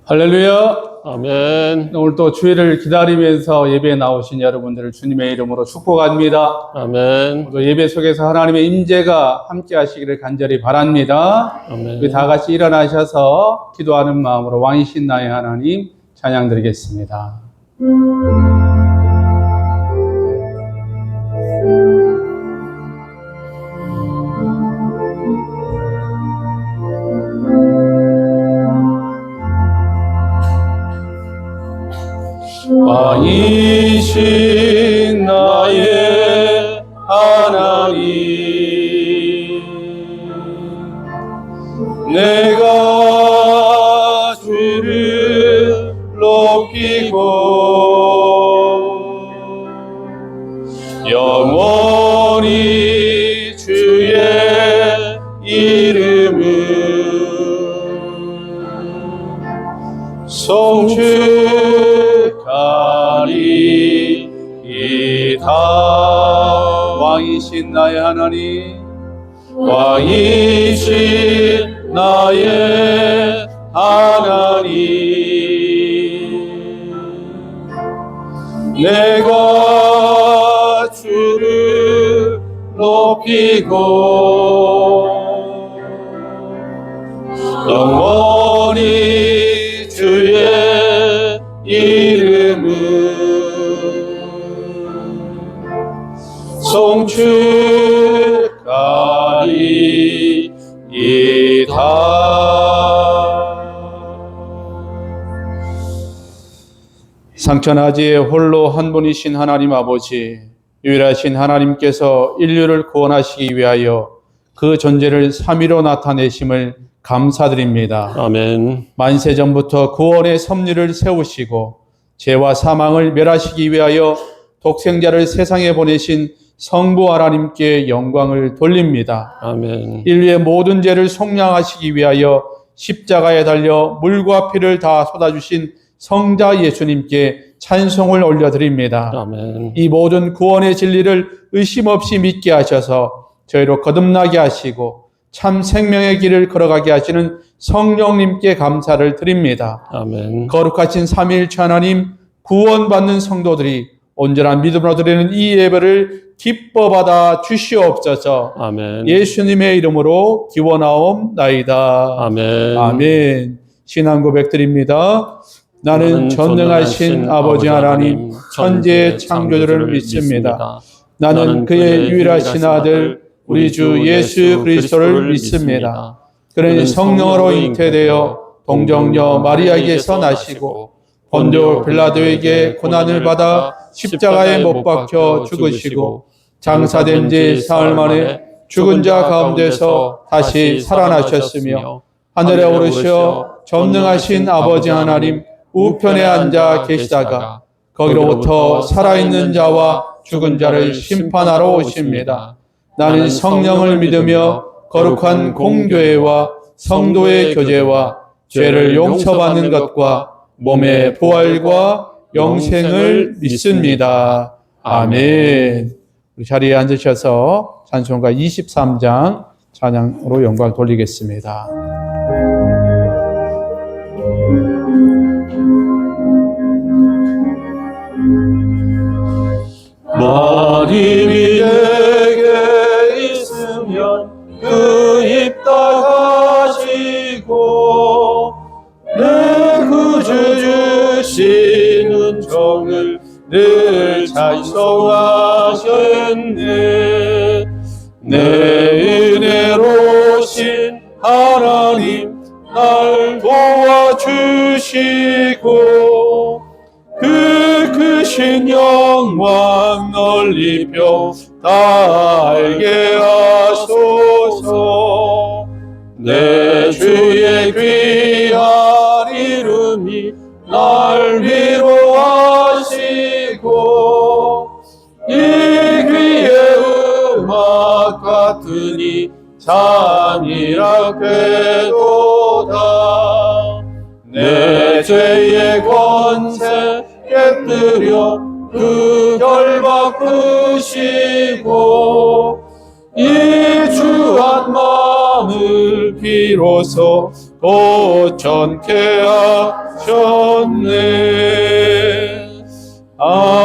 할렐루야. 아멘. 오늘 또 주일을 기다리면서 예배에 나오신 여러분들을 주님의 이름으로 축복합니다. 아멘. 또 예배 속에서 하나님의 임재가 함께 하시기를 간절히 바랍니다. 아멘. 우리 다 같이 일어나셔서 기도하는 마음으로 왕이신 나의 하나님 찬양 드리겠습니다. 왕이신 나의 하나님, 내가 주를 높이고 영원히 주의 이름을 송축하리이다. 왕이신 나의 하나님, 왕이신 나의 하나님, 내가 주를 높이고 영원히 주의 이름을 송축하리이다. 상천하지에 홀로 한 분이신 하나님 아버지, 유일하신 하나님께서 인류를 구원하시기 위하여 그 존재를 삼위로 나타내심을 감사드립니다. 아멘. 만세전부터 구원의 섭리를 세우시고 죄와 사망을 멸하시기 위하여 독생자를 세상에 보내신 성부 하나님께 영광을 돌립니다. 아멘. 인류의 모든 죄를 속량하시기 위하여 십자가에 달려 물과 피를 다 쏟아주신 성자 예수님께 찬송을 올려드립니다. 아멘. 이 모든 구원의 진리를 의심 없이 믿게 하셔서 저희로 거듭나게 하시고 참 생명의 길을 걸어가게 하시는 성령님께 감사를 드립니다. 아멘. 거룩하신 삼위일체 하나님, 구원받는 성도들이 온전한 믿음으로 드리는 이 예배를 기뻐 받아 주시옵소서. 아멘. 예수님의 이름으로 기원하옵나이다. 아멘. 아멘. 신앙 고백 드립니다. 나는 전능하신 아버지 하나님, 천지의 창조주를 믿습니다. 나는 그의 유일하신 아들 우리 주 예수 그리스도를 믿습니다. 그는 성령으로 잉태되어 동정녀 마리아에게서 나시고 본디오 빌라도에게 고난을 받아 십자가에 못 박혀 죽으시고 장사된 지 사흘 만에 죽은 자 가운데서 다시 살아나셨으며 하늘에 오르시어 전능하신 아버지 하나님 우편에 앉아 계시다가 거기로부터 살아있는 자와 죽은 자를 심판하러 오십니다. 나는 성령을 믿으며 거룩한 공교회와 성도의 교제와 죄를 용서받는 것과 몸의 부활과 영생을 믿습니다. 아멘. 우리 자리에 앉으셔서 찬송가 23장 찬양으로 영광을 돌리겠습니다. 마님이 내게 있으면 그 입 다 가지고 내 구주 주시는 종을 늘 찬송하셨네. 내 은혜로우신 하나님 날 도와주시고 그 크신 영광 널리 펴 다 알게 하소서. 내 주의 귀한 이름이 날 위로하시고 이 귀의 음악 같으니 잠이라 쾌도다. 내 죄의 권세 깨뜨려 그 결박 푸시고 이 주한 마음을 우리를 비로소 오천케 하셨네. 아멘.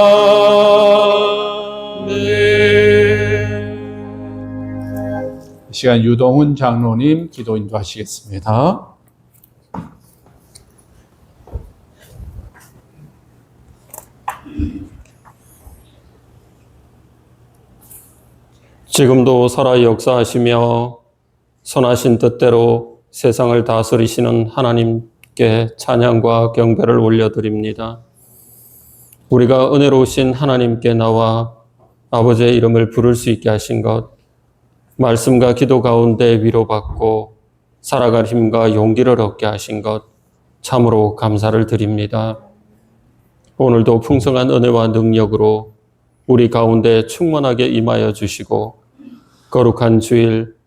이 시간 유동훈 장로님 기도 인도하시겠습니다. 지금도 살아 역사하시며 선하신 뜻대로 세상을 다스리시는 하나님께 찬양과 경배를 올려드립니다. 우리가 은혜로우신 하나님께 나와 아버지의 이름을 부를 수 있게 하신 것, 말씀과 기도 가운데 위로받고 살아갈 힘과 용기를 얻게 하신 것, 참으로 감사를 드립니다. 오늘도 풍성한 은혜와 능력으로 우리 가운데 충만하게 임하여 주시고 거룩한 주일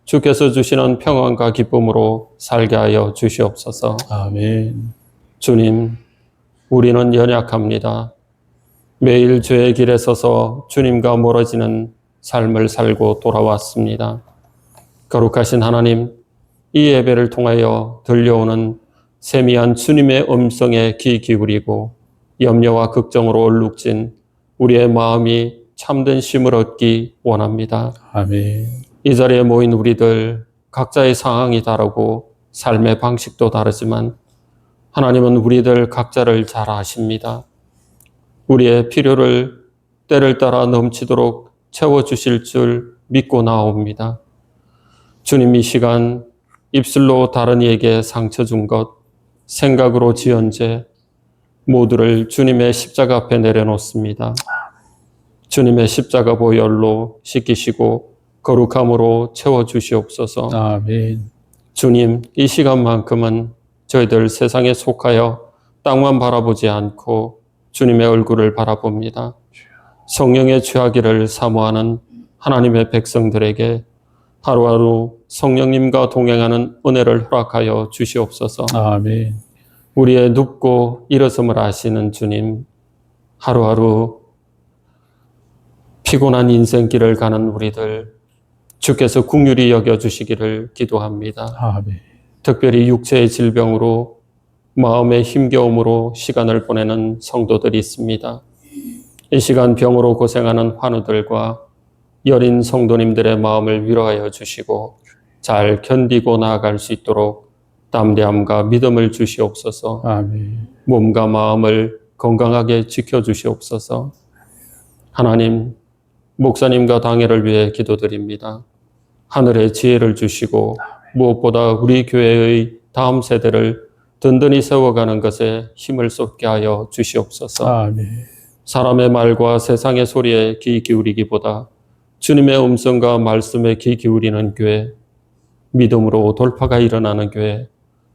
주께서 주시는 평안과 기쁨으로 살게 하여 주시옵소서. 아멘. 주님, 우리는 연약합니다. 매일 죄의 길에 서서 주님과 멀어지는 삶을 살고 돌아왔습니다. 거룩하신 하나님, 이 예배를 통하여 들려오는 세미한 주님의 음성에 귀 기울이고 염려와 걱정으로 얼룩진 우리의 마음이 참된 쉼을 얻기 원합니다. 아멘. 이 자리에 모인 우리들 각자의 상황이 다르고 삶의 방식도 다르지만 하나님은 우리들 각자를 잘 아십니다. 우리의 필요를 때를 따라 넘치도록 채워주실 줄 믿고 나옵니다. 주님, 이 시간 입술로 다른 이에게 상처 준 것, 생각으로 지은 죄 모두를 주님의 십자가 앞에 내려놓습니다. 주님의 십자가 보혈로 씻기시고 거룩함으로 채워주시옵소서. 아멘. 주님, 이 시간만큼은 저희들 세상에 속하여 땅만 바라보지 않고 주님의 얼굴을 바라봅니다. 성령의 취하기를 사모하는 하나님의 백성들에게 하루하루 성령님과 동행하는 은혜를 허락하여 주시옵소서. 아멘. 우리의 눕고 일어섬을 아시는 주님, 하루하루 피곤한 인생길을 가는 우리들 주께서 긍휼히 여겨주시기를 기도합니다. 아멘. 특별히 육체의 질병으로 마음의 힘겨움으로 시간을 보내는 성도들이 있습니다. 이 시간 병으로 고생하는 환우들과 여린 성도님들의 마음을 위로하여 주시고 잘 견디고 나아갈 수 있도록 담대함과 믿음을 주시옵소서. 아멘. 몸과 마음을 건강하게 지켜주시옵소서. 하나님, 목사님과 당회를 위해 기도드립니다. 하늘의 지혜를 주시고 무엇보다 우리 교회의 다음 세대를 든든히 세워가는 것에 힘을 쏟게 하여 주시옵소서. 아멘. 사람의 말과 세상의 소리에 귀 기울이기보다 주님의 음성과 말씀에 귀 기울이는 교회, 믿음으로 돌파가 일어나는 교회,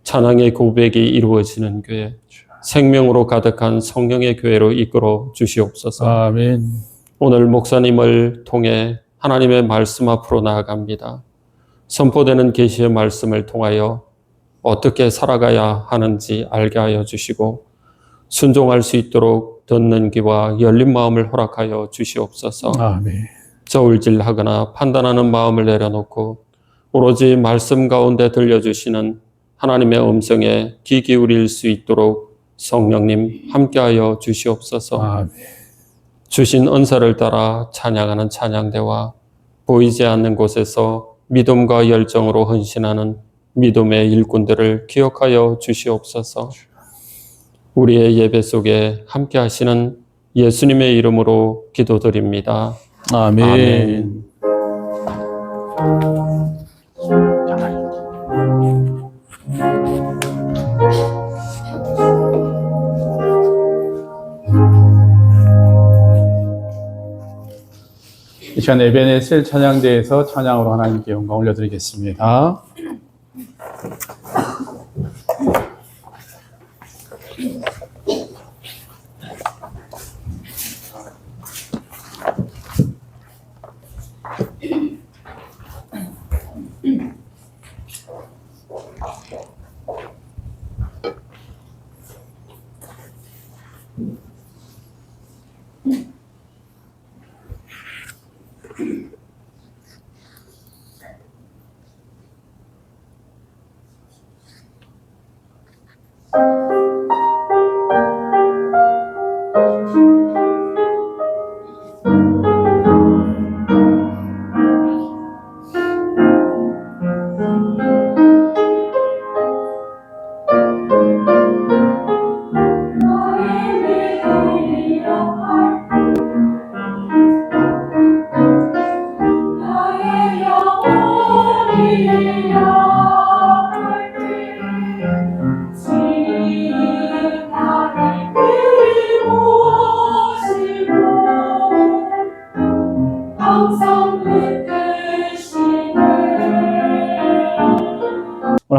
찬양의 고백이 이루어지는 교회, 생명으로 가득한 성령의 교회로 이끌어 주시옵소서. 아멘. 오늘 목사님을 통해 하나님의 말씀 앞으로 나아갑니다. 선포되는 계시의 말씀을 통하여 어떻게 살아가야 하는지 알게 하여 주시고 순종할 수 있도록 듣는 귀와 열린 마음을 허락하여 주시옵소서. 아멘. 저울질하거나 판단하는 마음을 내려놓고 오로지 말씀 가운데 들려주시는 하나님의 음성에 귀 기울일 수 있도록 성령님 함께하여 주시옵소서. 아멘. 주신 은사를 따라 찬양하는 찬양대와 보이지 않는 곳에서 믿음과 열정으로 헌신하는 믿음의 일꾼들을 기억하여 주시옵소서. 우리의 예배 속에 함께 하시는 예수님의 이름으로 기도드립니다. 아멘. 아멘. 이 시간 에베네셀 찬양대에서 찬양으로 하나님께 영광 올려드리겠습니다.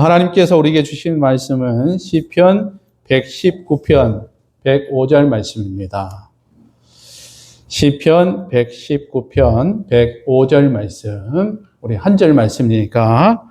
오늘 하나님께서 우리에게 주신 말씀은 시편 119편 105절 말씀입니다. 시편 119편 105절 말씀, 우리 한 절 말씀이니까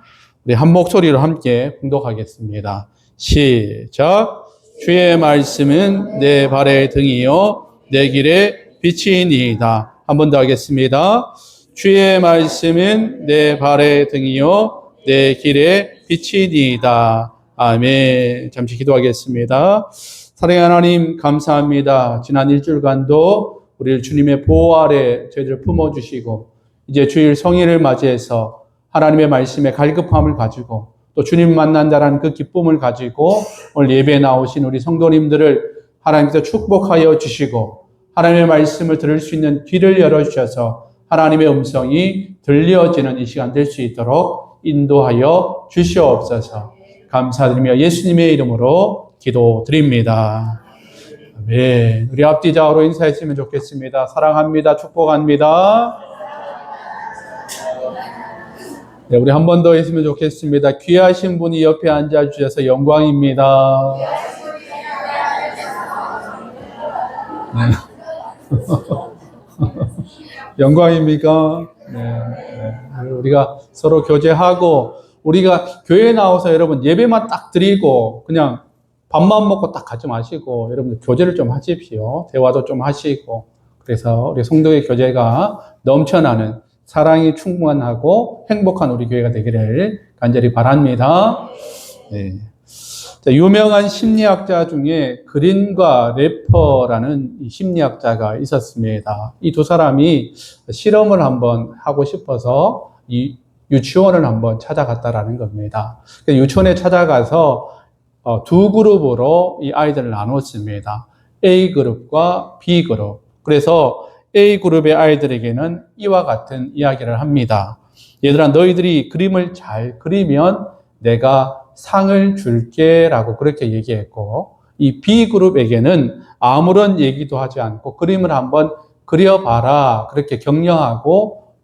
우리 한 목소리로 함께 봉독하겠습니다. 시작. 주의 말씀은 내 발의 등이요 내 길의 빛이니이다. 한 번 더 하겠습니다. 주의 말씀은 내 발의 등이요 내 길의 빛이니이다. 아멘. 잠시 기도하겠습니다. 사랑하는 하나님 감사합니다. 지난 일주일간도 우리를 주님의 보호 아래 저희들을 품어주시고 이제 주일 성일을 맞이해서 하나님의 말씀에 갈급함을 가지고 또 주님 만난다라는 그 기쁨을 가지고 오늘 예배에 나오신 우리 성도님들을 하나님께서 축복하여 주시고 하나님의 말씀을 들을 수 있는 귀를 열어주셔서 하나님의 음성이 들려지는 이 시간 될 수 있도록 인도하여 주시옵소서. 감사드리며 예수님의 이름으로 기도드립니다. 네, 우리 앞뒤좌우로 인사했으면 좋겠습니다. 사랑합니다. 축복합니다. 네, 우리 한 번 더 했으면 좋겠습니다. 귀하신 분이 옆에 앉아주셔서 영광입니다. 네. 영광입니까? 네. 우리가 서로 교제하고 우리가 교회에 나와서 여러분 예배만 딱 드리고 그냥 밥만 먹고 딱 가지 마시고 여러분들 교제를 좀 하십시오. 대화도 좀 하시고 그래서 우리 성도의 교제가 넘쳐나는 사랑이 충만하고 행복한 우리 교회가 되기를 간절히 바랍니다. 네. 자, 유명한 심리학자 중에 그린과 래퍼라는 심리학자가 있었습니다. 이 두 사람이 실험을 한번 하고 싶어서 이 유치원을 한번 찾아갔다라는 겁니다. 유치원에 찾아가서 두 그룹으로 이 아이들을 나눴습니다. A 그룹과 B 그룹. 그래서 A 그룹의 아이들에게는 이와 같은 이야기를 합니다. 얘들아, 너희들이 그림을 잘 그리면 내가 상을 줄게 라고 그렇게 얘기했고, 이 B 그룹에게는 아무런 얘기도 하지 않고 그림을 한번 그려봐라 그렇게 격려하고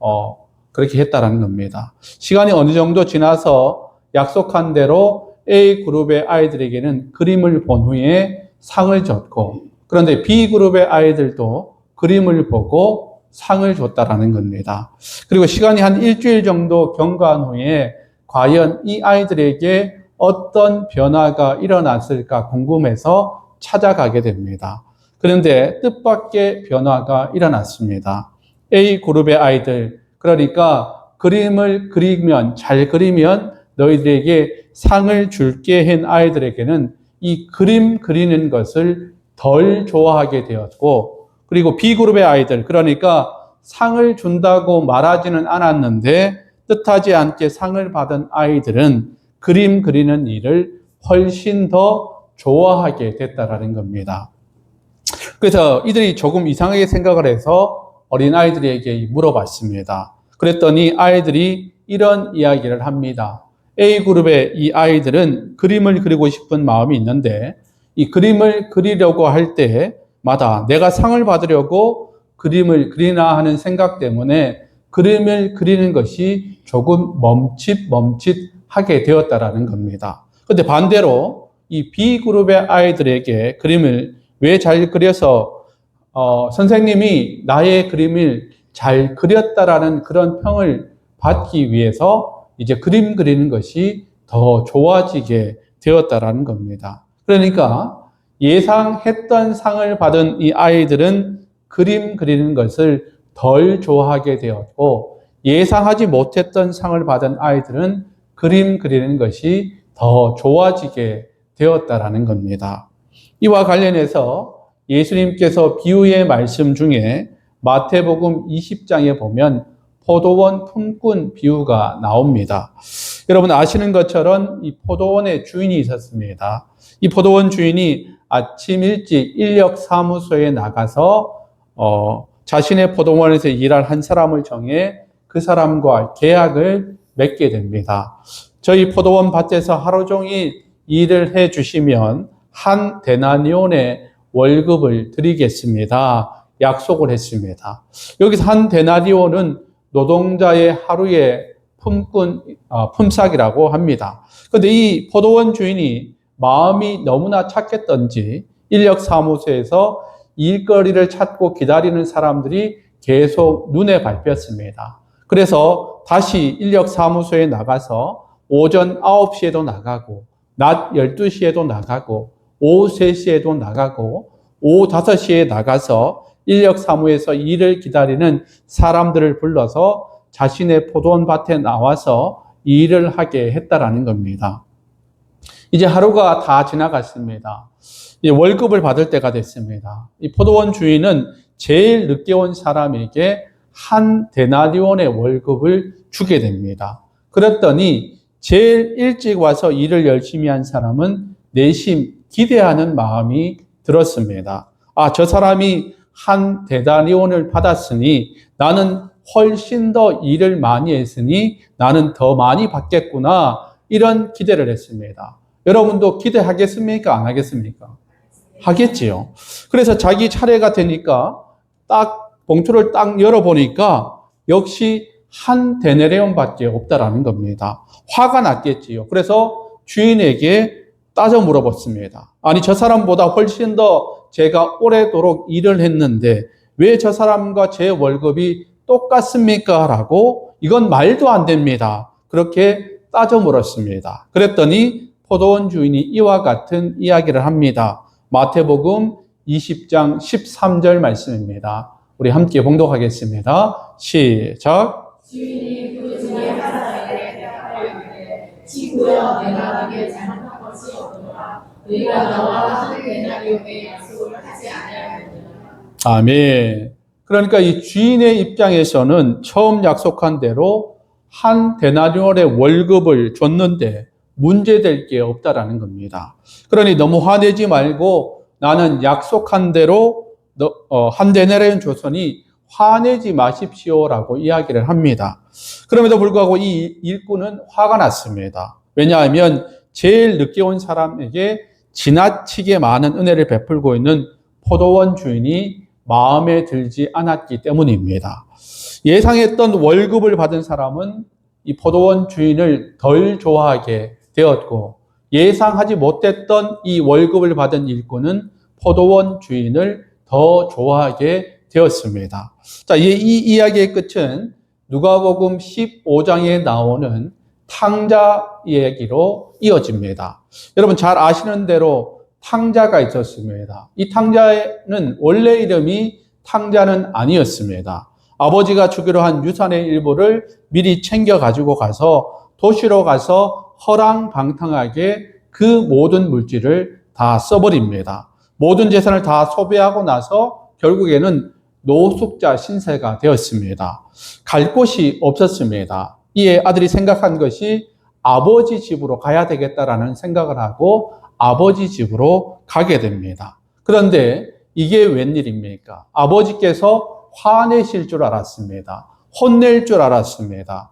그렇게 했다라는 겁니다. 시간이 어느 정도 지나서 약속한 대로 A 그룹의 아이들에게는 그림을 본 후에 상을 줬고, 그런데 B 그룹의 아이들도 그림을 보고 상을 줬다라는 겁니다. 그리고 시간이 한 일주일 정도 경과한 후에 과연 이 아이들에게 어떤 변화가 일어났을까 궁금해서 찾아가게 됩니다. 그런데 뜻밖의 변화가 일어났습니다. A 그룹의 아이들, 그러니까 그림을 그리면, 잘 그리면 너희들에게 상을 줄게 한 아이들에게는 이 그림 그리는 것을 덜 좋아하게 되었고, 그리고 B그룹의 아이들, 그러니까 상을 준다고 말하지는 않았는데 뜻하지 않게 상을 받은 아이들은 그림 그리는 일을 훨씬 더 좋아하게 됐다라는 겁니다. 그래서 이들이 조금 이상하게 생각을 해서 어린아이들에게 물어봤습니다. 그랬더니 아이들이 이런 이야기를 합니다. A그룹의 이 아이들은 그림을 그리고 싶은 마음이 있는데 이 그림을 그리려고 할 때마다 내가 상을 받으려고 그림을 그리나 하는 생각 때문에 그림을 그리는 것이 조금 멈칫하게 되었다라는 겁니다. 그런데 반대로 이 B그룹의 아이들에게 그림을 왜 잘 그려서 선생님이 나의 그림을 잘 그렸다라는 그런 평을 받기 위해서 이제 그림 그리는 것이 더 좋아지게 되었다라는 겁니다. 그러니까 예상했던 상을 받은 이 아이들은 그림 그리는 것을 덜 좋아하게 되었고, 예상하지 못했던 상을 받은 아이들은 그림 그리는 것이 더 좋아지게 되었다라는 겁니다. 이와 관련해서 예수님께서 비유의 말씀 중에 마태복음 20장에 보면 포도원 품꾼 비유가 나옵니다. 여러분 아시는 것처럼 이 포도원의 주인이 있었습니다. 이 포도원 주인이 아침 일찍 인력사무소에 나가서 자신의 포도원에서 일할 한 사람을 정해 그 사람과 계약을 맺게 됩니다. 저희 포도원 밭에서 하루 종일 일을 해주시면 한 데나리온의 월급을 드리겠습니다. 약속을 했습니다. 여기서 한 데나리온은 노동자의 하루의 품삯이라고 합니다. 그런데 이 포도원 주인이 마음이 너무나 착했던지 인력사무소에서 일거리를 찾고 기다리는 사람들이 계속 눈에 밟혔습니다. 그래서 다시 인력사무소에 나가서 오전 9시에도 나가고 낮 12시에도 나가고 오후 3시에도 나가고 오후 5시에 나가서 인력사무에서 일을 기다리는 사람들을 불러서 자신의 포도원 밭에 나와서 일을 하게 했다라는 겁니다. 이제 하루가 다 지나갔습니다. 이제 월급을 받을 때가 됐습니다. 이 포도원 주인은 제일 늦게 온 사람에게 한 데나리온의 월급을 주게 됩니다. 그랬더니 제일 일찍 와서 일을 열심히 한 사람은 내심 기대하는 마음이 들었습니다. 아, 저 사람이 한 데나리온을 받았으니 나는 훨씬 더 일을 많이 했으니 나는 더 많이 받겠구나, 이런 기대를 했습니다. 여러분도 기대하겠습니까? 안 하겠습니까? 하겠지요. 그래서 자기 차례가 되니까 딱 봉투를 딱 열어보니까 역시 한 데나리온밖에 없다라는 겁니다. 화가 났겠지요. 그래서 주인에게 따져 물어봤습니다. 아니, 저 사람보다 훨씬 더 제가 오래도록 일을 했는데 왜 저 사람과 제 월급이 똑같습니까? 라고, 이건 말도 안 됩니다. 그렇게 따져 물었습니다. 그랬더니 포도원 주인이 이와 같은 이야기를 합니다. 마태복음 20장 13절 말씀입니다. 우리 함께 봉독하겠습니다. 시작. 주인이 그 중에 한 사람에게 대답하였는데 친구여, 내가 네게 잘못한 것이 없노라. 네가 나와 한 데나리온의 약속을 하지 아니하였느냐. 아멘. 그러니까 이 주인의 입장에서는 처음 약속한 대로 한 데나리온의 월급을 줬는데 문제될 게 없다라는 겁니다. 그러니 너무 화내지 말고 나는 약속한 대로 한 데나리온 줬으니 화내지 마십시오라고 이야기를 합니다. 그럼에도 불구하고 이 일꾼은 화가 났습니다. 왜냐하면 제일 늦게 온 사람에게 지나치게 많은 은혜를 베풀고 있는 포도원 주인이 마음에 들지 않았기 때문입니다. 예상했던 월급을 받은 사람은 이 포도원 주인을 덜 좋아하게 되었고, 예상하지 못했던 이 월급을 받은 일꾼은 포도원 주인을 더 좋아하게 되었습니다. 자, 이 이야기의 끝은 누가복음 15장에 나오는 탕자 이야기로 이어집니다. 여러분 잘 아시는 대로 탕자가 있었습니다. 이 탕자는 원래 이름이 탕자는 아니었습니다. 아버지가 주기로 한 유산의 일부를 미리 챙겨 가지고 가서 도시로 가서 허랑방탕하게 그 모든 물질을 다 써버립니다. 모든 재산을 다 소비하고 나서 결국에는 노숙자 신세가 되었습니다. 갈 곳이 없었습니다. 이에 아들이 생각한 것이 아버지 집으로 가야 되겠다라는 생각을 하고 아버지 집으로 가게 됩니다. 그런데 이게 웬일입니까? 아버지께서 화내실 줄 알았습니다. 혼낼 줄 알았습니다.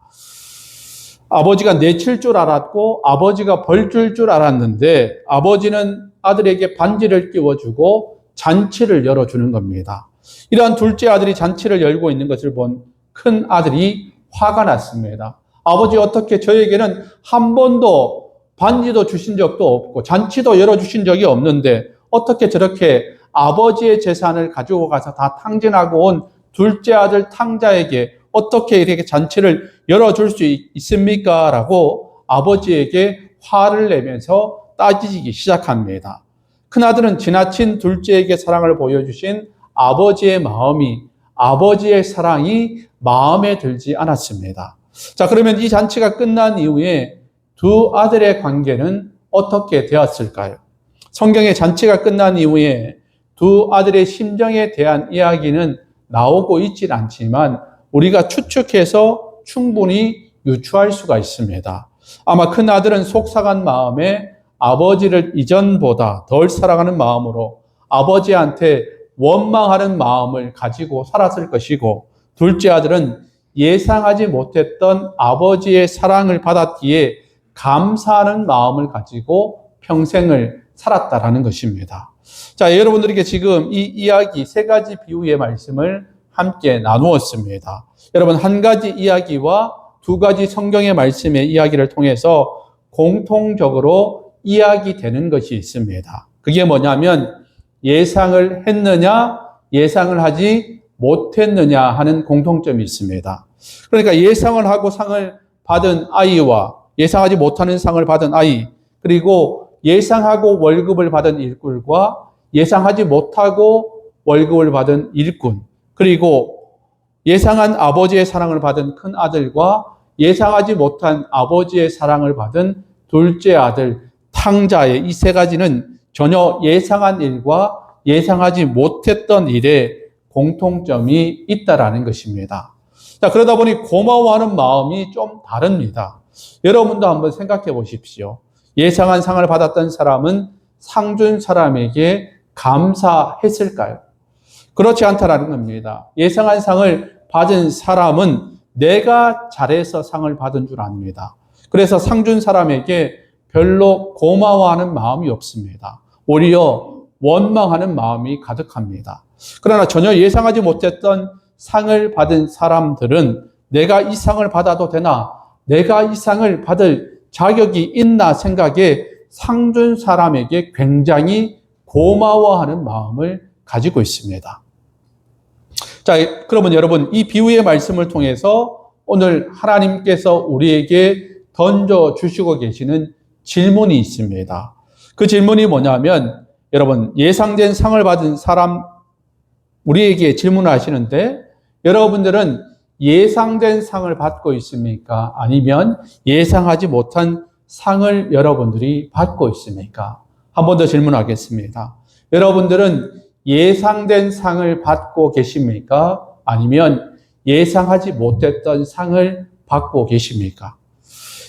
아버지가 내칠 줄 알았고 아버지가 벌 줄 알았는데 아버지는 아들에게 반지를 끼워주고 잔치를 열어주는 겁니다. 이러한 둘째 아들이 잔치를 열고 있는 것을 본 큰 아들이 화가 났습니다. 아버지, 어떻게 저에게는 한 번도 반지도 주신 적도 없고 잔치도 열어주신 적이 없는데 어떻게 저렇게 아버지의 재산을 가지고 가서 다 탕진하고 온 둘째 아들 탕자에게 어떻게 이렇게 잔치를 열어줄 수 있습니까? 라고 아버지에게 화를 내면서 따지기 시작합니다. 큰아들은 지나친 둘째에게 사랑을 보여주신 아버지의 마음이, 아버지의 사랑이 마음에 들지 않았습니다. 자, 그러면 이 잔치가 끝난 이후에 두 아들의 관계는 어떻게 되었을까요? 성경의 잔치가 끝난 이후에 두 아들의 심정에 대한 이야기는 나오고 있진 않지만 우리가 추측해서 충분히 유추할 수가 있습니다. 아마 큰 아들은 속상한 마음에 아버지를 이전보다 덜 사랑하는 마음으로 아버지한테 원망하는 마음을 가지고 살았을 것이고, 둘째 아들은 예상하지 못했던 아버지의 사랑을 받았기에 감사하는 마음을 가지고 평생을 살았다라는 것입니다. 자, 여러분들에게 지금 이 이야기 세 가지 비유의 말씀을 함께 나누었습니다. 여러분, 한 가지 이야기와 두 가지 성경의 말씀의 이야기를 통해서 공통적으로 이야기되는 것이 있습니다. 그게 뭐냐면 예상을 했느냐, 예상을 하지 못했느냐 하는 공통점이 있습니다. 그러니까 예상을 하고 상을 받은 아이와 예상하지 못하는 상을 받은 아이, 그리고 예상하고 월급을 받은 일꾼과 예상하지 못하고 월급을 받은 일꾼, 그리고 예상한 아버지의 사랑을 받은 큰 아들과 예상하지 못한 아버지의 사랑을 받은 둘째 아들, 탕자의 이 세 가지는 전혀 예상한 일과 예상하지 못했던 일에 공통점이 있다라는 것입니다. 자, 그러다 보니 고마워하는 마음이 좀 다릅니다. 여러분도 한번 생각해 보십시오. 예상한 상을 받았던 사람은 상 준 사람에게 감사했을까요? 그렇지 않다라는 겁니다. 예상한 상을 받은 사람은 내가 잘해서 상을 받은 줄 압니다. 그래서 상 준 사람에게 별로 고마워하는 마음이 없습니다. 오히려 원망하는 마음이 가득합니다. 그러나 전혀 예상하지 못했던 상을 받은 사람들은 내가 이 상을 받아도 되나? 내가 이 상을 받을 자격이 있나 생각에 상 준 사람에게 굉장히 고마워하는 마음을 가지고 있습니다. 자, 그러면 여러분, 이 비유의 말씀을 통해서 오늘 하나님께서 우리에게 던져주시고 계시는 질문이 있습니다. 그 질문이 뭐냐면, 여러분, 예상된 상을 받은 사람, 우리에게 질문을 하시는데, 여러분들은 예상된 상을 받고 있습니까? 아니면 예상하지 못한 상을 여러분들이 받고 있습니까? 한 번 더 질문하겠습니다. 여러분들은 예상된 상을 받고 계십니까? 아니면 예상하지 못했던 상을 받고 계십니까?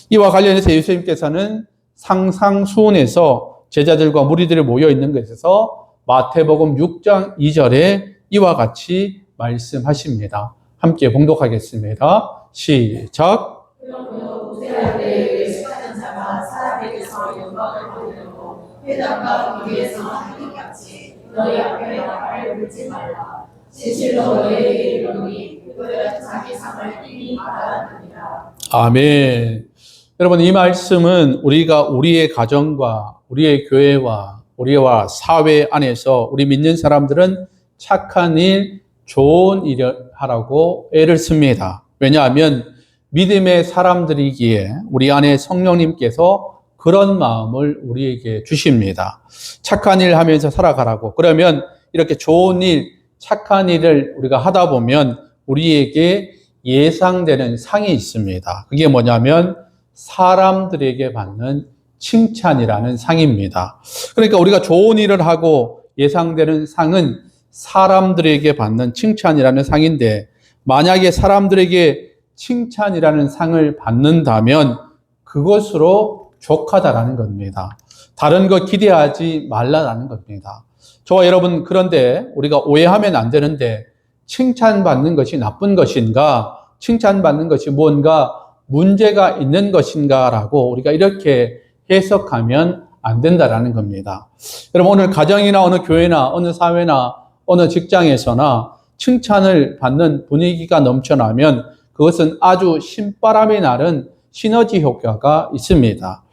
이와 관련해서 예수님께서는 상상수훈에서 제자들과 무리들이 모여 있는 것에서 마태복음 6장 2절에 이와 같이 말씀하십니다. 함께 봉독하겠습니다. 시작. 그러므로 우세하되 외식하는 자가 사람에게서 영광을 받으려고 회당과 거리에서 하나님같이 너희 앞에 나팔을 불지 말라. 진실로 너희에게 이르노니 그들은 자기 상을 이미 받았느니라. 아멘. 여러분, 이 말씀은 우리가 우리의 가정과 우리의 교회와 우리와 사회 안에서 우리 믿는 사람들은 착한 일, 좋은 일을 하라고 애를 씁니다. 왜냐하면 믿음의 사람들이기에 우리 안에 성령님께서 그런 마음을 우리에게 주십니다. 착한 일 하면서 살아가라고. 그러면 이렇게 좋은 일, 착한 일을 우리가 하다 보면 우리에게 예상되는 상이 있습니다. 그게 뭐냐면 사람들에게 받는 칭찬이라는 상입니다. 그러니까 우리가 좋은 일을 하고 예상되는 상은 사람들에게 받는 칭찬이라는 상인데, 만약에 사람들에게 칭찬이라는 상을 받는다면 그것으로 족하다라는 겁니다. 다른 거 기대하지 말라라는 겁니다. 저와 여러분, 그런데 우리가 오해하면 안 되는데, 칭찬받는 것이 나쁜 것인가, 칭찬받는 것이 뭔가 문제가 있는 것인가라고 우리가 이렇게 해석하면 안 된다라는 겁니다. 여러분, 오늘 가정이나 어느 교회나 어느 사회나 어느 직장에서나 칭찬을 받는 분위기가 넘쳐나면 그것은 아주 신바람이 나는 시너지 효과가 있습니다.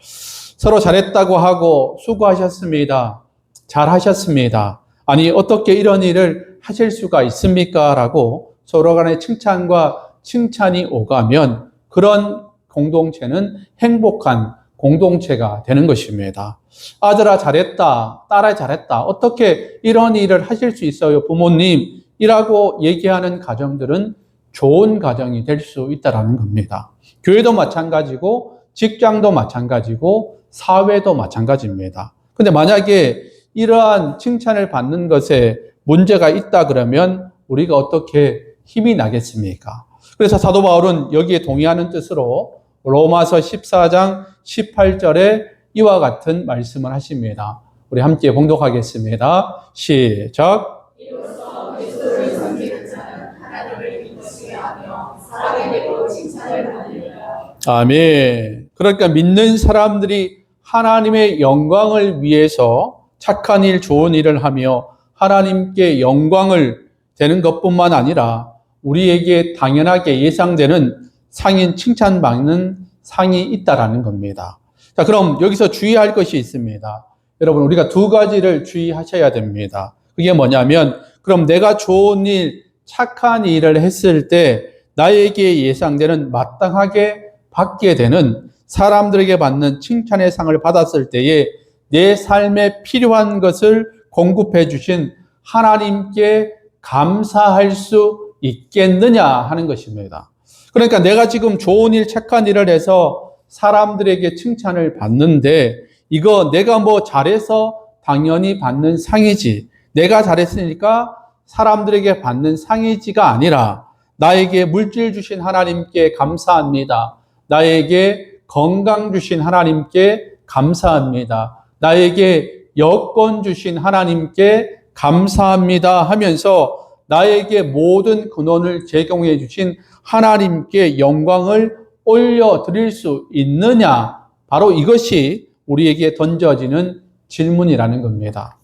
서로 잘했다고 하고 수고하셨습니다. 잘하셨습니다. 아니, 어떻게 이런 일을 하실 수가 있습니까? 라고 서로 간의 칭찬과 칭찬이 오가면 그런 공동체는 행복한 공동체가 되는 것입니다. 아들아 잘했다, 딸아 잘했다, 어떻게 이런 일을 하실 수 있어요, 부모님? 이라고 얘기하는 가정들은 좋은 가정이 될 수 있다는 겁니다. 교회도 마찬가지고 직장도 마찬가지고 사회도 마찬가지입니다. 근데 만약에 이러한 칭찬을 받는 것에 문제가 있다 그러면 우리가 어떻게 힘이 나겠습니까? 그래서 사도 바울은 여기에 동의하는 뜻으로 로마서 14장 18절에 이와 같은 말씀을 하십니다. 우리 함께 봉독하겠습니다. 시작. 이로써 그리스도를 섬기는 자는 하나님을 기쁘시게 하며 사람에게도 칭찬을 받으리라. 아멘. 그러니까 믿는 사람들이 하나님의 영광을 위해서 착한 일, 좋은 일을 하며 하나님께 영광을 되는 것뿐만 아니라 우리에게 당연하게 예상되는 상인, 칭찬받는 상이 있다라는 겁니다. 자, 그럼 여기서 주의할 것이 있습니다. 여러분, 우리가 두 가지를 주의하셔야 됩니다. 그게 뭐냐면, 그럼 내가 좋은 일, 착한 일을 했을 때 나에게 예상되는 마땅하게 받게 되는, 사람들에게 받는 칭찬의 상을 받았을 때에 내 삶에 필요한 것을 공급해 주신 하나님께 감사할 수 있겠느냐 하는 것입니다. 그러니까 내가 지금 좋은 일, 착한 일을 해서 사람들에게 칭찬을 받는데, 이거 내가 뭐 잘해서 당연히 받는 상이지, 내가 잘했으니까 사람들에게 받는 상이지가 아니라, 나에게 물질 주신 하나님께 감사합니다. 나에게 건강 주신 하나님께 감사합니다. 나에게 여권 주신 하나님께 감사합니다 하면서 나에게 모든 근원을 제공해 주신 하나님께 영광을 올려드릴 수 있느냐? 바로 이것이 우리에게 던져지는 질문이라는 겁니다.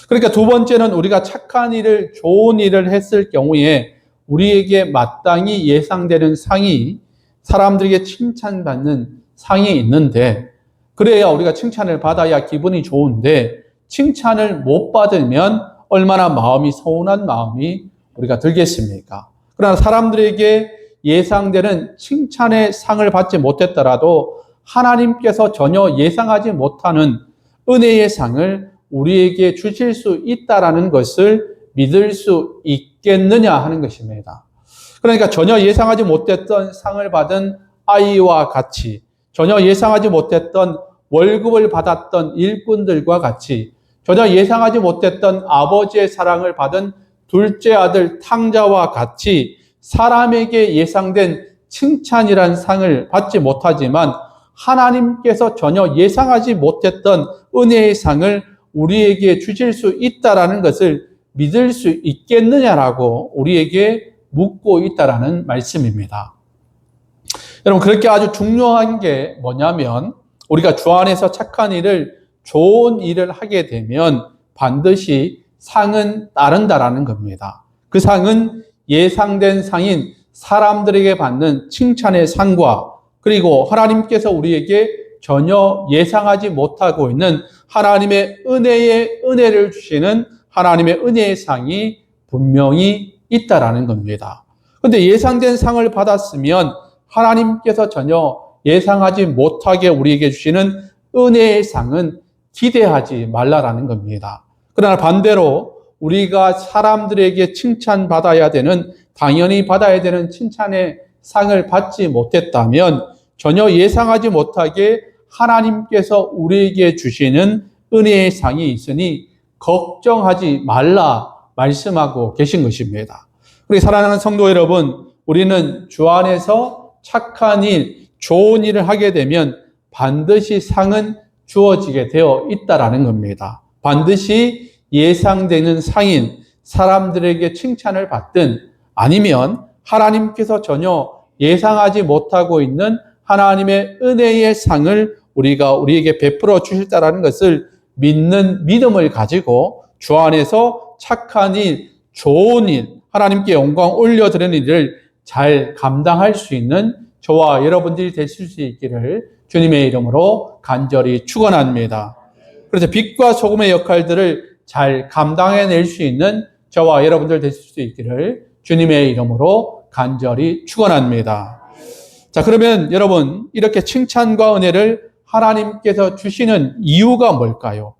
그러니까 두 번째는 우리가 착한 일을, 좋은 일을 했을 경우에 우리에게 마땅히 예상되는 상이, 사람들에게 칭찬받는 상이 있는데, 그래야 우리가 칭찬을 받아야 기분이 좋은데, 칭찬을 못 받으면 얼마나 마음이 서운한 마음이 우리가 들겠습니까? 그러나 사람들에게 예상되는 칭찬의 상을 받지 못했더라도 하나님께서 전혀 예상하지 못하는 은혜의 상을 우리에게 주실 수 있다라는 것을 믿을 수 있겠느냐 하는 것입니다. 그러니까 전혀 예상하지 못했던 상을 받은 아이와 같이, 전혀 예상하지 못했던 월급을 받았던 일꾼들과 같이, 전혀 예상하지 못했던 아버지의 사랑을 받은 둘째 아들 탕자와 같이 사람에게 예상된 칭찬이란 상을 받지 못하지만 하나님께서 전혀 예상하지 못했던 은혜의 상을 우리에게 주실 수 있다라는 것을 믿을 수 있겠느냐라고 우리에게 묻고 있다라는 말씀입니다. 여러분, 그렇게 아주 중요한 게 뭐냐면, 우리가 주 안에서 착한 일을, 좋은 일을 하게 되면 반드시 상은 따른다라는 겁니다. 그 상은 예상된 상인 사람들에게 받는 칭찬의 상과, 그리고 하나님께서 우리에게 전혀 예상하지 못하고 있는 하나님의 은혜를 주시는 하나님의 은혜의 상이 분명히 있다라는 겁니다. 그런데 예상된 상을 받았으면 하나님께서 전혀 예상하지 못하게 우리에게 주시는 은혜의 상은 기대하지 말라라는 겁니다. 그러나 반대로 우리가 사람들에게 칭찬받아야 되는, 당연히 받아야 되는 칭찬의 상을 받지 못했다면 전혀 예상하지 못하게 하나님께서 우리에게 주시는 은혜의 상이 있으니 걱정하지 말라 말씀하고 계신 것입니다. 우리 사랑하는 성도 여러분, 우리는 주 안에서 착한 일, 좋은 일을 하게 되면 반드시 상은 주어지게 되어 있다라는 겁니다. 반드시 예상되는 상인, 사람들에게 칭찬을 받든 아니면 하나님께서 전혀 예상하지 못하고 있는 하나님의 은혜의 상을 우리에게 베풀어 주실다라는 것을 믿는 믿음을 가지고 주 안에서 착한 일, 좋은 일, 하나님께 영광 올려드리는 일을 잘 감당할 수 있는 저와 여러분들이 되실 수 있기를 주님의 이름으로 간절히 축원합니다. 그래서 빛과 소금의 역할들을 잘 감당해낼 수 있는 저와 여러분들 되실 수 있기를 주님의 이름으로 간절히 축원합니다. 자, 그러면 여러분, 이렇게 칭찬과 은혜를 하나님께서 주시는 이유가 뭘까요?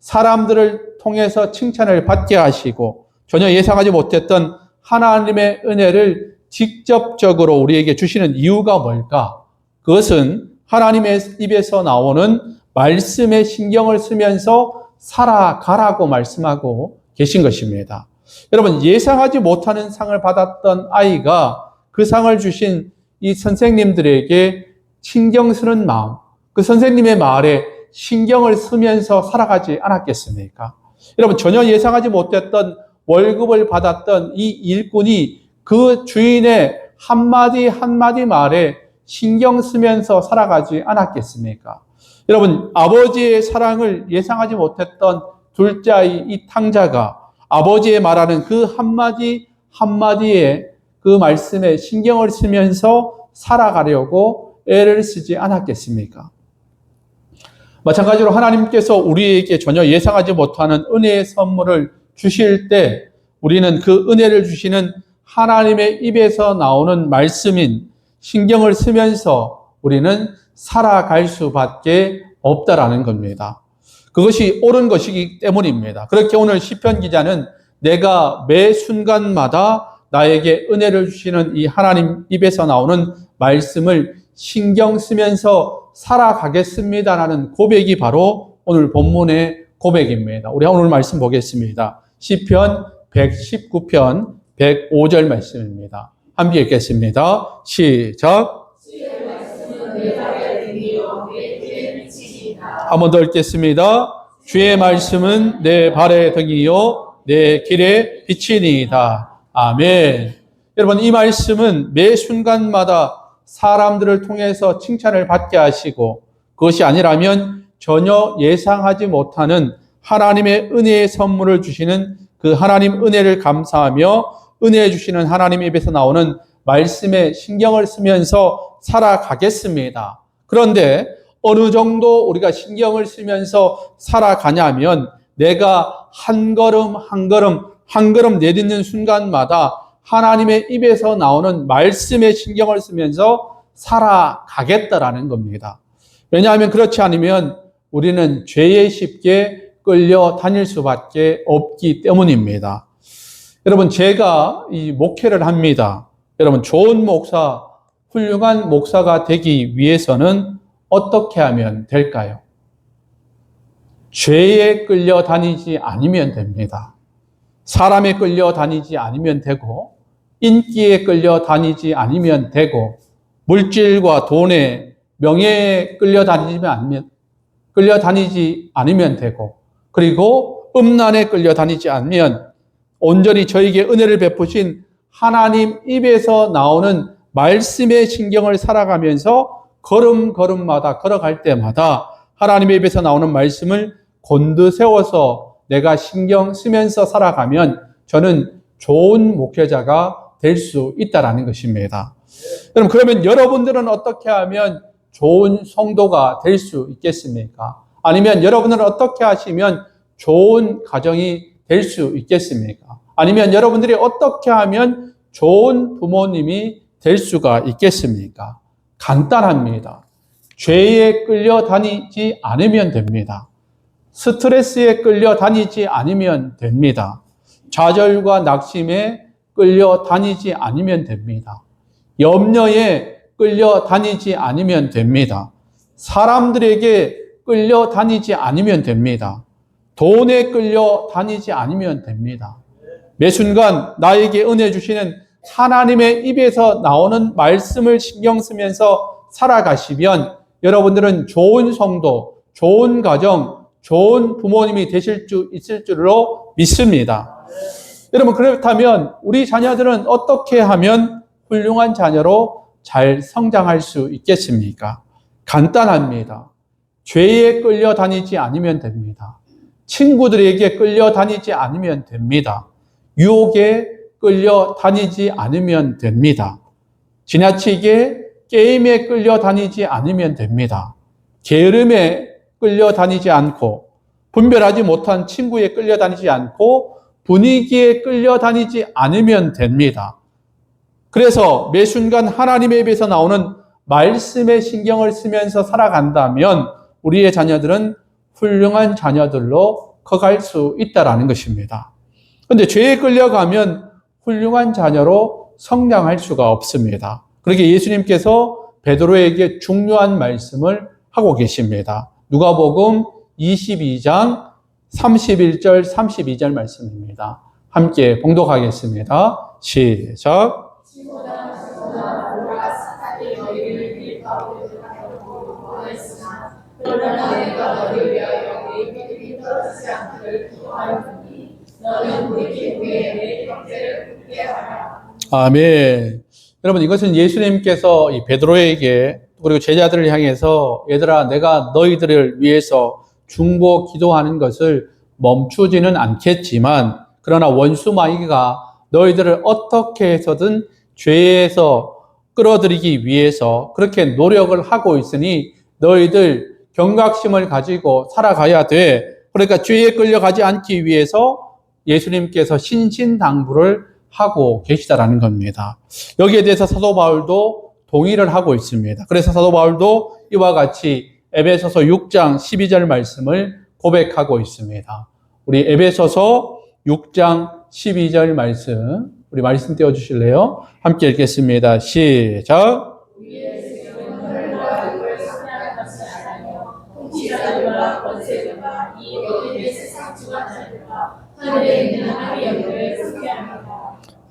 사람들을 통해서 칭찬을 받게 하시고 전혀 예상하지 못했던 하나님의 은혜를 직접적으로 우리에게 주시는 이유가 뭘까? 그것은 하나님의 입에서 나오는 말씀에 신경을 쓰면서 살아가라고 말씀하고 계신 것입니다. 여러분, 예상하지 못하는 상을 받았던 아이가 그 상을 주신 이 선생님들에게 신경 쓰는 마음, 그 선생님의 말에 신경을 쓰면서 살아가지 않았겠습니까? 여러분, 전혀 예상하지 못했던 월급을 받았던 이 일꾼이 그 주인의 한마디 한마디 말에 신경 쓰면서 살아가지 않았겠습니까? 여러분, 아버지의 사랑을 예상하지 못했던 둘째 아이 이 탕자가 아버지의 말하는 그 한마디 한마디에 그 말씀에 신경을 쓰면서 살아가려고 애를 쓰지 않았겠습니까? 마찬가지로 하나님께서 우리에게 전혀 예상하지 못하는 은혜의 선물을 주실 때 우리는 그 은혜를 주시는 하나님의 입에서 나오는 말씀인 신경을 쓰면서 우리는 살아갈 수밖에 없다라는 겁니다. 그것이 옳은 것이기 때문입니다. 그렇게 오늘 시편 기자는 내가 매 순간마다 나에게 은혜를 주시는 이 하나님 입에서 나오는 말씀을 신경 쓰면서 살아가겠습니다라는 고백이 바로 오늘 본문의 고백입니다. 우리 오늘 말씀 보겠습니다. 시편 119편 105절 말씀입니다. 함께 읽겠습니다. 시작. 한 번 더 읽겠습니다. 주의 말씀은 내 발의 등이요 내 길의 빛이니이다. 아멘. 여러분, 이 말씀은 매 순간마다 사람들을 통해서 칭찬을 받게 하시고 그것이 아니라면 전혀 예상하지 못하는 하나님의 은혜의 선물을 주시는 그 하나님 은혜를 감사하며 은혜 주시는 하나님 입에서 나오는 말씀에 신경을 쓰면서 살아가겠습니다. 그런데 어느 정도 우리가 신경을 쓰면서 살아가냐면 내가 한 걸음 한 걸음 내딛는 순간마다 하나님의 입에서 나오는 말씀에 신경을 쓰면서 살아가겠다라는 겁니다. 왜냐하면 그렇지 않으면 우리는 죄에 쉽게 끌려 다닐 수밖에 없기 때문입니다. 여러분, 제가 이 목회를 합니다. 여러분, 좋은 목사, 훌륭한 목사가 되기 위해서는 어떻게 하면 될까요? 죄에 끌려 다니지 않으면 됩니다. 사람에 끌려 다니지 않으면 되고 인기에 끌려 다니지 않으면 되고 물질과 돈에 명예에 끌려 다니지 않으면 되고 그리고 음란에 끌려 다니지 않으면 온전히 저에게 은혜를 베푸신 하나님 입에서 나오는 말씀의 신경을 살아가면서 걸음걸음마다 걸어갈 때마다 하나님의 입에서 나오는 말씀을 곤두세워서 내가 신경 쓰면서 살아가면 저는 좋은 목회자가 될 수 있다는 것입니다. 여러분, 그러면 여러분들은 어떻게 하면 좋은 성도가 될 수 있겠습니까? 아니면 여러분들은 어떻게 하시면 좋은 가정이 될 수 있겠습니까? 아니면 여러분들이 어떻게 하면 좋은 부모님이 될 수가 있겠습니까? 간단합니다. 죄에 끌려 다니지 않으면 됩니다. 스트레스에 끌려 다니지 않으면 됩니다. 좌절과 낙심에 끌려 다니지 않으면 됩니다. 염려에 끌려 다니지 않으면 됩니다. 사람들에게 끌려 다니지 않으면 됩니다. 돈에 끌려 다니지 않으면 됩니다. 매 순간 나에게 은혜 주시는 하나님의 입에서 나오는 말씀을 신경 쓰면서 살아가시면 여러분들은 좋은 성도, 좋은 가정, 좋은 부모님이 되실 수 있을 줄로 믿습니다. 여러분, 그렇다면 우리 자녀들은 어떻게 하면 훌륭한 자녀로 잘 성장할 수 있겠습니까? 간단합니다. 죄에 끌려 다니지 않으면 됩니다. 친구들에게 끌려 다니지 않으면 됩니다. 유혹에 끌려 다니지 않으면 됩니다. 지나치게 게임에 끌려 다니지 않으면 됩니다. 게으름에 끌려 다니지 않고 분별하지 못한 친구에 끌려 다니지 않고 분위기에 끌려 다니지 않으면 됩니다. 그래서 매 순간 하나님의 입에서 나오는 말씀에 신경을 쓰면서 살아간다면 우리의 자녀들은 훌륭한 자녀들로 커갈 수 있다는 것입니다. 그런데 죄에 끌려가면 훌륭한 자녀로 성장할 수가 없습니다. 그렇게 예수님께서 베드로에게 중요한 말씀을 하고 계십니다. 누가복음 22장 31절 32절 말씀입니다. 함께 봉독하겠습니다. 시작. 아멘. 여러분, 이것은 예수님께서 이 베드로에게 그리고 제자들을 향해서 얘들아, 내가 너희들을 위해서 중보 기도하는 것을 멈추지는 않겠지만 그러나 원수 마귀가 너희들을 어떻게 해서든 죄에서 끌어들이기 위해서 그렇게 노력을 하고 있으니 너희들 경각심을 가지고 살아가야 돼. 그러니까 죄에 끌려가지 않기 위해서 예수님께서 신신당부를 하고 계시다라는 겁니다. 여기에 대해서 사도 바울도 동의를 하고 있습니다. 그래서 사도 바울도 이와 같이 에베소서 6장 12절 말씀을 고백하고 있습니다. 우리 에베소서 6장 12절 말씀, 우리 말씀 띄워주실래요? 함께 읽겠습니다. 시작.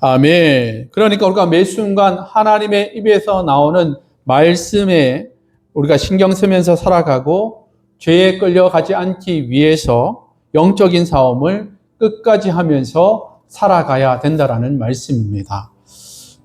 아멘. 그러니까 우리가 매 순간 하나님의 입에서 나오는 말씀에 우리가 신경 쓰면서 살아가고 죄에 끌려가지 않기 위해서 영적인 싸움을 끝까지 하면서 살아가야 된다라는 말씀입니다.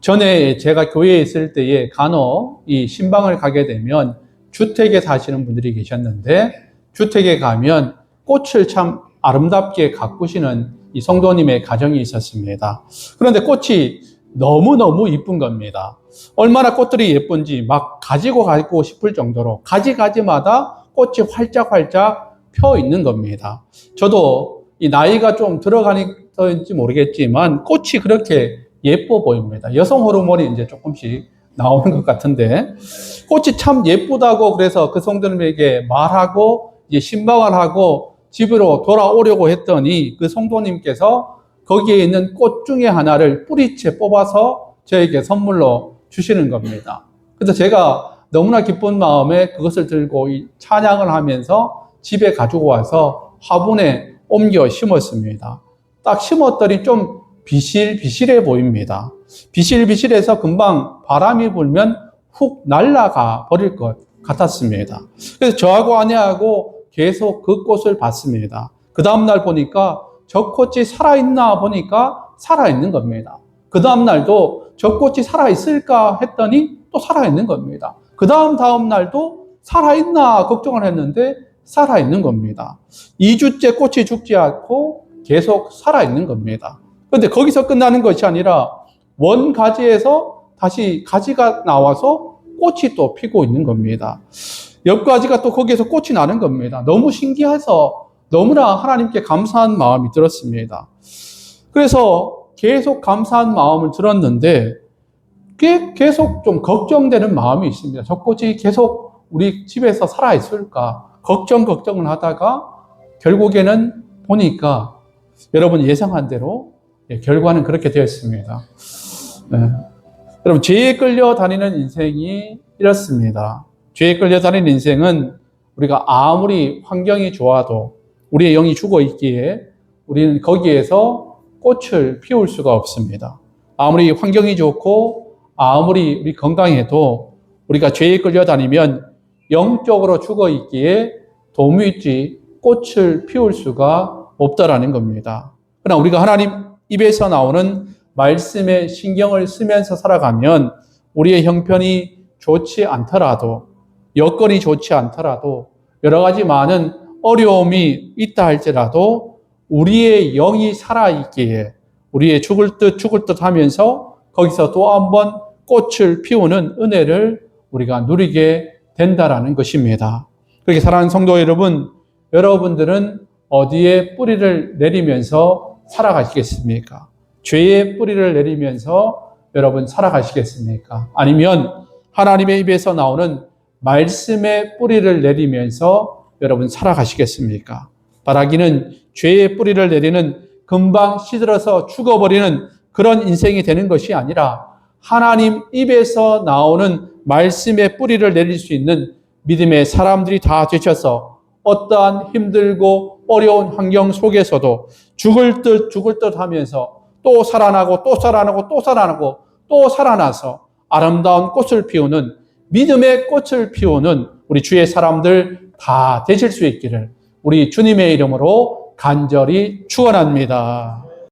전에 제가 교회에 있을 때에 간혹 이 신방을 가게 되면 주택에 사시는 분들이 계셨는데 주택에 가면 꽃을 참 아름답게 가꾸시는 이 성도님의 가정이 있었습니다. 그런데 꽃이 너무너무 이쁜 겁니다. 얼마나 꽃들이 예쁜지 막 가지고 가고 싶을 정도로 가지가지마다 꽃이 활짝활짝 펴 있는 겁니다. 저도 이 나이가 좀 들어가니까인지 모르겠지만 꽃이 그렇게 예뻐 보입니다. 여성 호르몬이 이제 조금씩 나오는 것 같은데 꽃이 참 예쁘다고 그래서 그 성도님에게 말하고 이제 신방을 하고 집으로 돌아오려고 했더니 그 성도님께서 거기에 있는 꽃 중에 하나를 뿌리채 뽑아서 저에게 선물로 주시는 겁니다. 그래서 제가 너무나 기쁜 마음에 그것을 들고 찬양을 하면서 집에 가지고 와서 화분에 옮겨 심었습니다. 딱 심었더니 좀 비실비실해 보입니다. 비실비실해서 금방 바람이 불면 훅 날아가 버릴 것 같았습니다. 그래서 저하고 아내하고 계속 그 꽃을 봤습니다. 그 다음날 보니까 저 꽃이 살아있나 보니까 살아있는 겁니다. 그 다음날도 저 꽃이 살아있을까 했더니 또 살아있는 겁니다. 그 다음날도 살아있나 걱정을 했는데 살아있는 겁니다. 2주째 꽃이 죽지 않고 계속 살아있는 겁니다. 그런데 거기서 끝나는 것이 아니라 원가지에서 다시 가지가 나와서 꽃이 또 피고 있는 겁니다. 옆가지가 또 거기에서 꽃이 나는 겁니다. 너무 신기해서 너무나 하나님께 감사한 마음이 들었습니다. 그래서 계속 감사한 마음을 들었는데 계속 좀 걱정되는 마음이 있습니다. 저 꽃이 계속 우리 집에서 살아있을까 걱정을 하다가 결국에는 보니까 여러분 예상한 대로 결과는 그렇게 되었습니다. 네. 여러분 죄에 끌려다니는 인생이 이렇습니다. 죄에 끌려다니는 인생은 우리가 아무리 환경이 좋아도 우리의 영이 죽어 있기에 우리는 거기에서 꽃을 피울 수가 없습니다. 아무리 환경이 좋고 아무리 우리 건강해도 우리가 죄에 끌려다니면 영적으로 죽어 있기에 도무지 꽃을 피울 수가 없다라는 겁니다. 그러나 우리가 하나님 입에서 나오는 말씀에 신경을 쓰면서 살아가면 우리의 형편이 좋지 않더라도 여건이 좋지 않더라도 여러 가지 많은 어려움이 있다 할지라도 우리의 영이 살아있기에 우리의 죽을 듯 하면서 거기서 또 한 번 꽃을 피우는 은혜를 우리가 누리게 된다라는 것입니다. 그렇게 사랑하는 성도 여러분, 여러분들은 어디에 뿌리를 내리면서 살아가시겠습니까? 죄의 뿌리를 내리면서 여러분 살아가시겠습니까? 아니면 하나님의 입에서 나오는 말씀의 뿌리를 내리면서 여러분 살아가시겠습니까? 바라기는 죄의 뿌리를 내리는 금방 시들어서 죽어버리는 그런 인생이 되는 것이 아니라 하나님 입에서 나오는 말씀의 뿌리를 내릴 수 있는 믿음의 사람들이 다 되셔서 어떠한 힘들고 어려운 환경 속에서도 죽을 듯 하면서 또 살아나고 또 살아나고 또 살아나고 또 살아나서 아름다운 꽃을 피우는 믿음의 꽃을 피우는 우리 주의 사람들 다 되실 수 있기를 우리 주님의 이름으로 간절히 축원합니다.